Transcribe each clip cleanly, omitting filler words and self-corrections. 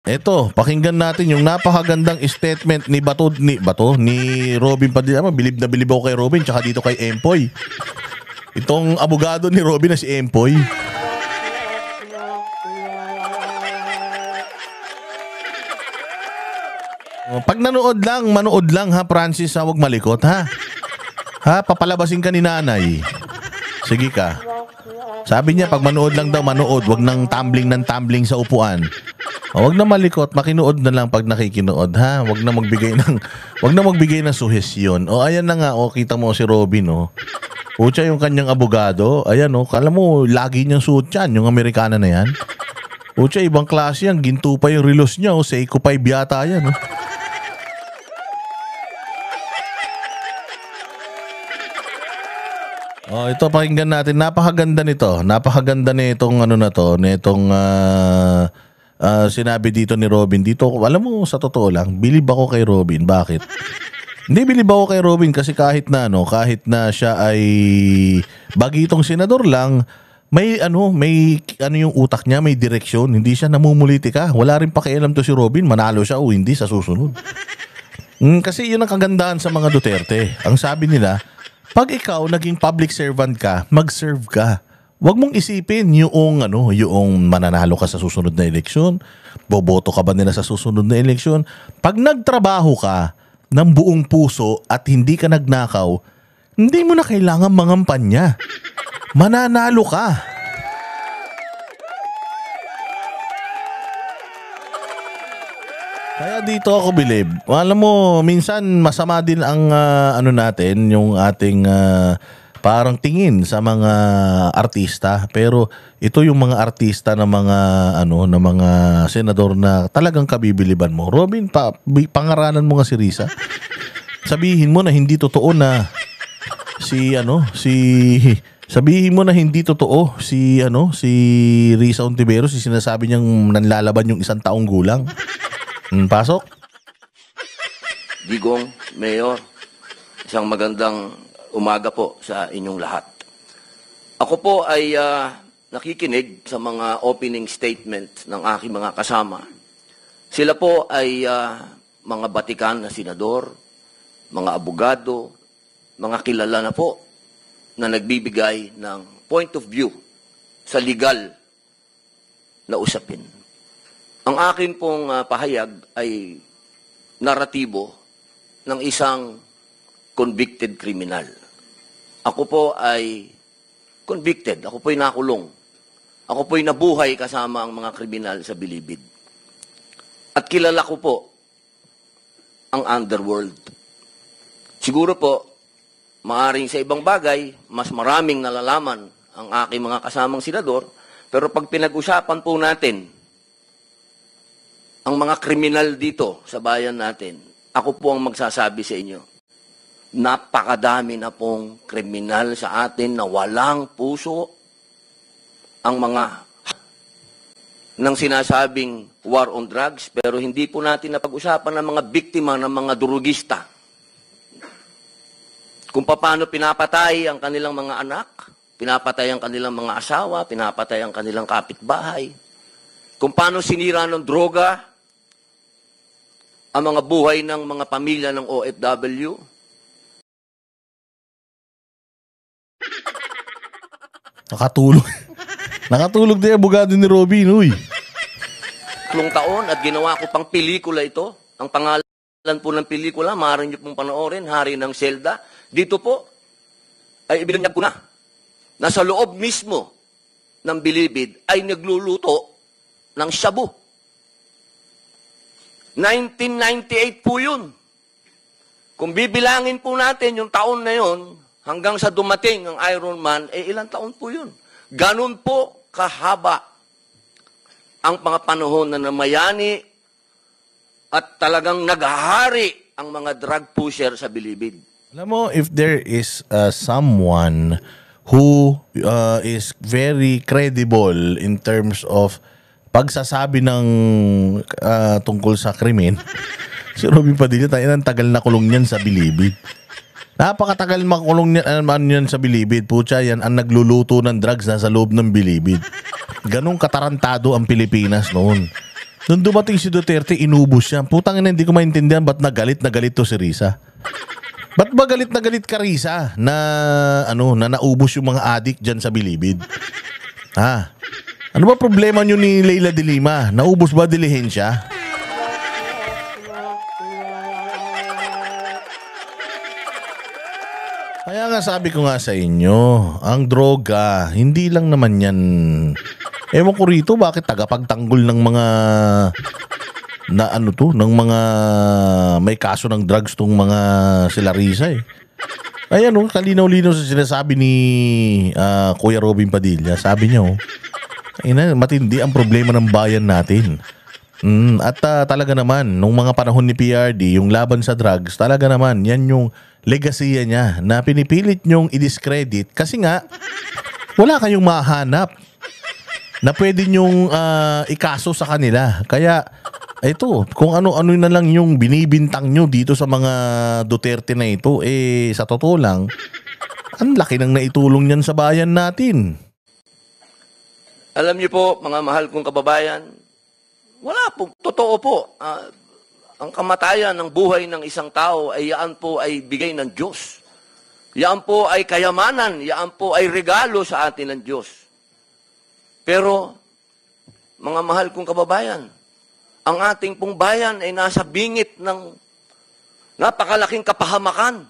Eto, pakinggan natin yung napakagandang statement ni ni Robin Padilla. Bilib na bilib ako kay Robin tsaka dito kay Empoy. Itong abogado ni Robin na si Empoy. Pag manood lang ha, Francis, ha, wag malikot ha. Ha, papalabasin ka ni nanay. Sige ka. Sabi niya, pag manood lang daw, manood. Wag nang tumbling sa upuan. Wag na malikot, makinood na lang pag nakikinood ha. Wag na magbigay ng suhesyon. O ayan na nga, kita mo si Robin Pucha yung kanyang abogado. Ayan kala mo lagi niyang suot yan, yung Amerikana na yan. Pucha ibang klase yan, ginto pa yung relos niya Seiko 5 yata yan ito pakinggan natin. Napakaganda nito. Napakaganda nitong sinabi dito ni Robin. Dito, alam mo, sa totoo lang, bilib ako kay Robin. Bakit? Hindi bilib ako kay Robin kasi kahit na siya ay bagitong senador lang, may yung utak niya, may direksyon. Hindi siya namumulitika. Wala rin pakialam to si Robin, manalo siya o hindi sa susunod. Kasi yun ang kagandahan sa mga Duterte. Ang sabi nila, pag ikaw naging public servant ka, mag-serve ka. Huwag mong isipin yung mananalo ka sa susunod na eleksyon, boboto ka ba nila sa susunod na eleksyon. Pag nagtrabaho ka ng buong puso at hindi ka nagnakaw, hindi mo na kailangan mangampanya. Mananalo ka. Kaya dito ako bilib. Alam mo, minsan masama din ang natin, yung ating parang tingin sa mga artista. Pero ito yung mga artista na mga senador na talagang kabibiliban mo. Robin, pangaralan mo nga si Risa. Sabihin mo na hindi totoo na sabihin mo na hindi totoo si Risa Ontiveros, sinasabi niyang nanlalaban yung 1 taong gulang. Pasok. Digong, Mayor, isang magandang umaga po sa inyong lahat. Ako po ay nakikinig sa mga opening statement ng aking mga kasama. Sila po ay mga batikan na senador, mga abogado, mga kilala na po na nagbibigay ng point of view sa legal na usapin. Ang akin pong pahayag ay naratibo ng isang convicted criminal. Ako po ay convicted. Ako po ay nakulong. Ako po ay nabuhay kasama ang mga kriminal sa Bilibid. At kilala ko po ang underworld. Siguro po, maaring sa ibang bagay, mas maraming nalalaman ang aking mga kasamang senador, pero pag pinag-usapan po natin ang mga kriminal dito sa bayan natin, ako po ang magsasabi sa inyo, napakadami na pong kriminal sa atin na walang puso. Ang mga ng sinasabing war on drugs, pero hindi po natin napag-usapan ng mga biktima ng mga durugista. Kung paano pinapatay ang kanilang mga anak, pinapatay ang kanilang mga asawa, pinapatay ang kanilang kapitbahay. Kung paano sinira ng droga ang mga buhay ng mga pamilya ng OFW. Nakatulog din ang abogado ni Robin, uy. Taon at ginawa ko pang pelikula ito. Ang pangalan po ng pelikula, maaari niyo pong panoorin, Hari ng Selda. Dito po, ay ibinunyag ko na. Nasa loob mismo ng Bilibid ay nagluluto ng shabu. 1998 po yun. Kung bibilangin po natin yung taon na yun, hanggang sa dumating ang Iron Man, ilang taon po yun. Ganun po kahaba ang mga panahon na namayani at talagang naghahari ang mga drug pusher sa Bilibid. Alam mo, if there is someone who is very credible in terms of pagsasabi ng tungkol sa krimen, si Robin Padilla, ang tagal na kulong niyan sa Bilibid. Napakatagal makulong niyan sa Bilibid. Pucha, yan ang nagluluto ng drugs na sa loob ng Bilibid. Ganong katarantado ang Pilipinas noon. Nung dumating si Duterte, inubos siya. Putang ina, hindi ko maintindihan ba't na galit to si Risa. Ba't ba galit na galit ka, Risa, na naubos yung mga adik dyan sa Bilibid? Ha? Ano ba problema nyo ni Leila de Lima? Naubos ba dilihensya? Kaya nga sabi ko nga sa inyo, ang droga, hindi lang naman yan. Ewan ko rito, bakit tagapagtanggol ng mga ng mga may kaso ng drugs tong mga sila Risa eh. Ayan kalinaw-linaw sa sinasabi ni Kuya Robin Padilla. Sabi niya matindi ang problema ng bayan natin. At talaga naman, nung mga panahon ni PRD, yung laban sa drugs, talaga naman, yan yung legacy niya na pinipilit nyong i-discredit kasi nga, wala kayong mahanap na pwede nyong ikaso sa kanila. Kaya, ito, kung ano-ano na lang yung binibintang nyo dito sa mga Duterte na ito, sa totoo lang, ang laki nang naitulong niyan sa bayan natin. Alam niyo po, mga mahal kong kababayan, wala po, totoo po. Ang kamatayan ng buhay ng isang tao ay yaan po ay bigay ng Diyos. Yaan po ay kayamanan, yaan po ay regalo sa atin ng Diyos. Pero, mga mahal kong kababayan, ang ating pong bayan ay nasa bingit ng napakalaking kapahamakan.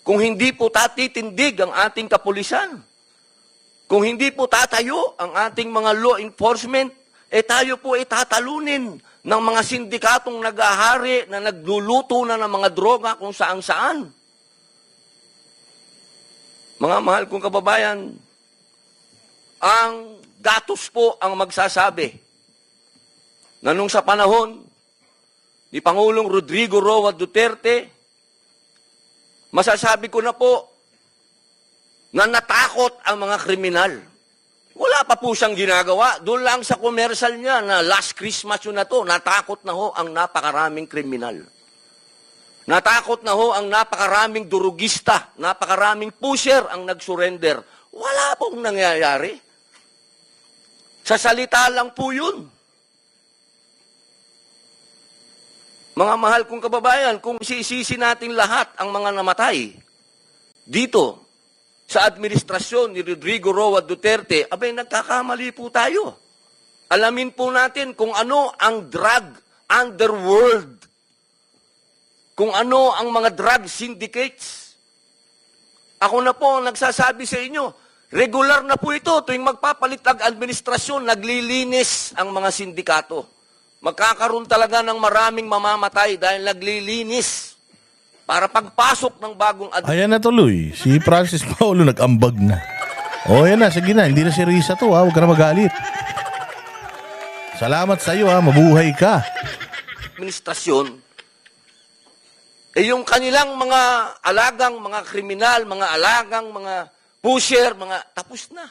Kung hindi po tatitindig ang ating kapulisan, kung hindi po tatayo ang ating mga law enforcement, tayo po ay tatalunin ng mga sindikatong nag-ahari na nagluluto na ng mga droga kung saan-saan. Mga mahal kong kababayan, ang datos po ang magsasabi na nung sa panahon ni Pangulong Rodrigo Roa Duterte, masasabi ko na po na natakot ang mga kriminal. Wala pa po siyang ginagawa. Doon lang sa commercial niya na last Christmas yun na to, natakot na ho ang napakaraming kriminal. Natakot na ho ang napakaraming durugista, napakaraming pusher ang nag-surrender. Wala pong nangyayari. Sa salita lang po yun. Mga mahal kong kababayan, kung sisisi natin lahat ang mga namatay dito sa administrasyon ni Rodrigo Roa Duterte, abay nagkakamali po tayo. Alamin po natin kung ano ang drug underworld, kung ano ang mga drug syndicates. Ako na po ang nagsasabi sa inyo, regular na po ito tuwing magpapalit ang administrasyon, naglilinis ang mga sindikato. Magkakaroon talaga ng maraming mamamatay dahil naglilinis. Para pagpasok ng bagong ayan na tuloy. Si Francis Paulo nag-ambag na. Yan na. Sige na. Hindi na si Risa to. Huwag ka na magalit. Salamat sa iyo. Mabuhay ka. Administrasyon, yung kanilang mga alagang, mga kriminal, mga alagang, mga pusher, mga tapos na.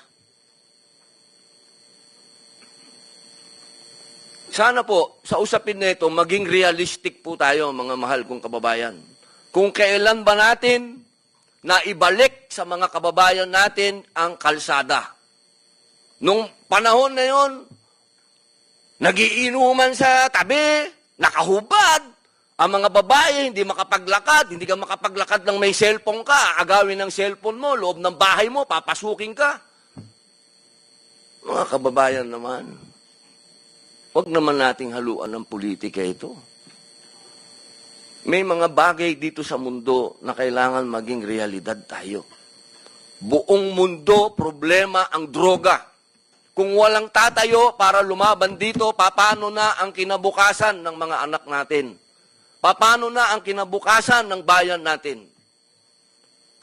Sana po, sa usapin na ito, maging realistic po tayo, mga mahal kong kababayan. Kung kailan ba natin na ibalik sa mga kababayan natin ang kalsada. Nung panahon na yon, nagiinuman sa tabi, nakahubad, ang mga babae hindi makapaglakad, hindi ka makapaglakad ng may cellphone ka, agawin ng cellphone mo, loob ng bahay mo, papasukin ka. Mga kababayan naman, huwag naman nating haluan ng politika ito. May mga bagay dito sa mundo na kailangan maging realidad tayo. Buong mundo, problema ang droga. Kung walang tatayo para lumaban dito, paano na ang kinabukasan ng mga anak natin? Paano na ang kinabukasan ng bayan natin?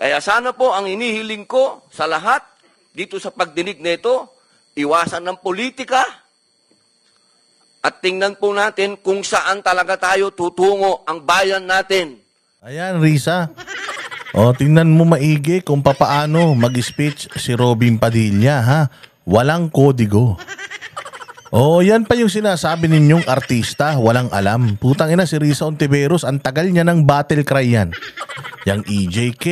Kaya sana po ang inihiling ko sa lahat dito sa pagdinig nito, iwasan ng politika, at tingnan po natin kung saan talaga tayo tutungo ang bayan natin. Ayan, Risa. Tingnan mo maigi kung papaano mag-speech si Robin Padilla, ha? Walang kodigo. Yan pa yung sinasabi ninyong artista, walang alam. Putang ina, si Risa Ontiveros, ang tagal niya ng battle cry yan. Yang EJK,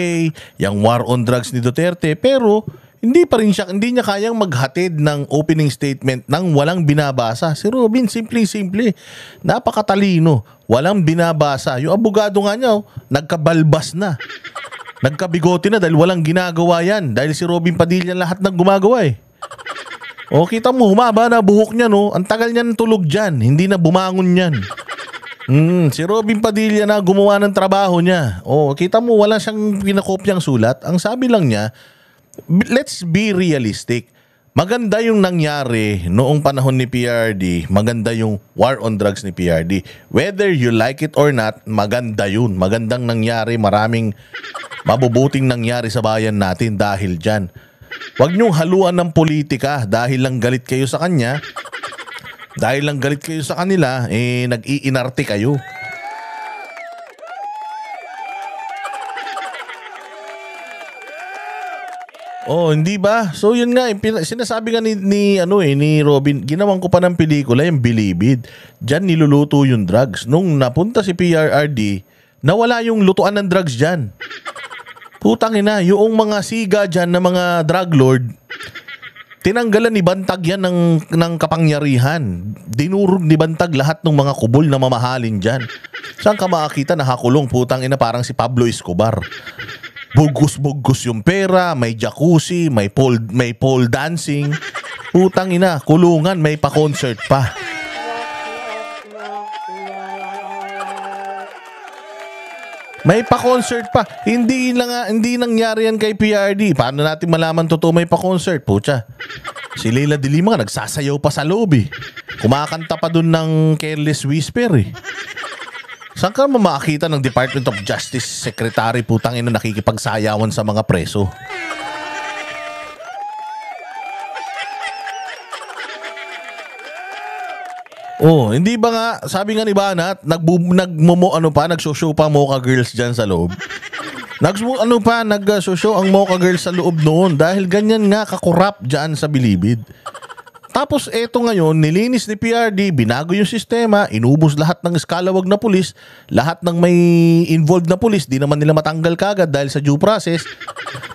yang war on drugs ni Duterte, pero Hindi pa rin siya, hindi niya kayang maghatid ng opening statement nang walang binabasa. Si Robin, simple-simple. Napakatalino. Walang binabasa. Yung abogado nga niya, nagkabalbas na. Nagkabigote na dahil walang ginagawa yan. Dahil si Robin Padilla lahat ng gumagawa eh. O, kita mo, humaba na buhok niya, no? Ang tagal niya tulog dyan. Hindi na bumangon yan. Si Robin Padilla na gumawa ng trabaho niya. O, kita mo, wala siyang pinakopyang sulat. Ang sabi lang niya, let's be realistic. Maganda yung nangyari noong panahon ni PRD. Maganda yung war on drugs ni PRD. Whether you like it or not, maganda yun. Magandang nangyari. Maraming mabubuting nangyari sa bayan natin dahil dyan. Huwag niyong haluan ng politika dahil lang galit kayo sa kanya. Dahil lang galit kayo sa kanila, nag-iinarte kayo. Oh, hindi ba? So yun nga, sinasabi nga ni Robin, ginawan ko pa ng pelikula yung Bilibid. Diyan niluluto yung drugs. Nung napunta si PRRD, nawala yung lutuan ng drugs diyan. Putang ina, yung mga siga diyan na mga drug lord, tinanggalan ni Bantag yan ng kapangyarihan. Dinurog ni Bantag lahat ng mga kubol na mamahalin diyan. Saan ka makakita nakakulong, putang ina, parang si Pablo Escobar. Bugus-bugus yung pera, may jacuzzi, may pole dancing. Putang ina, kulungan, may pa-concert pa. May pa-concert pa. Hindi nangyari yan kay PRD. Paano natin malaman totoo may pa-concert? Pucha. Si Leila de Lima nagsasayaw pa sa loob eh. Kumakanta pa dun ng Careless Whisper eh. Saan ka makakita ng Department of Justice Secretary, putang ina, nakikipagsayawan sa mga preso? Oh, hindi ba nga, sabi nga ni Banat, nagsoshow pa Mocha Girls dyan sa loob. Nagsoshow ang Mocha Girls sa loob noon dahil ganyan nga kakurap dyan sa Bilibid. Tapos eto ngayon, nilinis ni PRD, binago yung sistema, inubos lahat ng eskalawag na pulis, lahat ng may involved na pulis, di naman nila matanggal kagad dahil sa due process,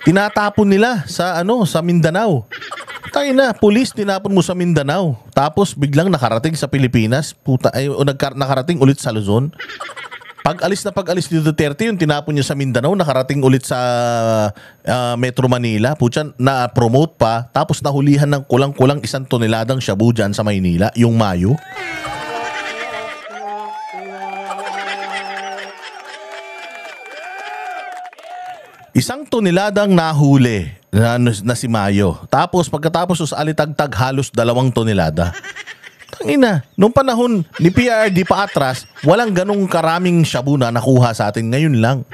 tinatapon nila sa Mindanao. Tayo na, pulis tinapon mo sa Mindanao, tapos biglang nakarating sa Pilipinas, nakarating ulit sa Luzon. Pag-alis ni Duterte, yung tinapon niya sa Mindanao, nakarating ulit sa Metro Manila. Putya, na-promote pa. Tapos nahulihan ng kulang-kulang 1 toneladang shabu dyan sa Maynila, yung Mayo. Isang toneladang nahuli na si Mayo. Tapos pagkatapos alitagtag halos 2 tonelada. Tangina, nung panahon ni PRD pa atras, walang ganong karaming shabu na nakuha sa atin. Ngayon lang.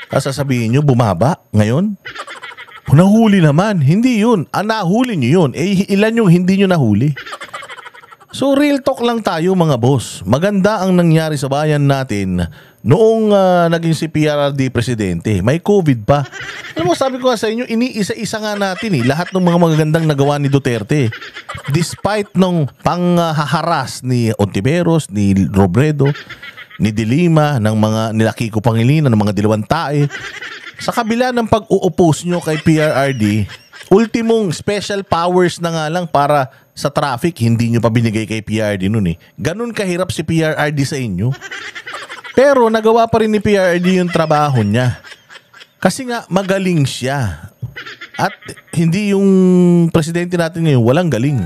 Sasabihin nyo, bumaba ngayon? Nahuli naman. Hindi yun. Nahuli nyo yun. Ilan yung hindi nyo nahuli? So real talk lang tayo mga boss. Maganda ang nangyari sa bayan natin noong naging si PRRD presidente. May COVID pa. Alam mo, sabi ko sa inyo, iniisa-isa nga natin lahat ng mga magagandang nagawa ni Duterte. Despite nung panghaharas ni Ontiveros, ni Robredo, ni De Lima, ng mga nila Kiko Pangilinan, ng mga Dilawang Tae. Sa kabila ng pag-uupos nyo kay PRRD, ultimong special powers na nga lang para sa traffic, hindi nyo pa binigay kay PRD nun eh. Ganun kahirap si PRRD sa inyo. Pero nagawa pa rin ni PRRD yung trabaho niya. Kasi nga magaling siya. At hindi yung presidente natin ngayon walang galing.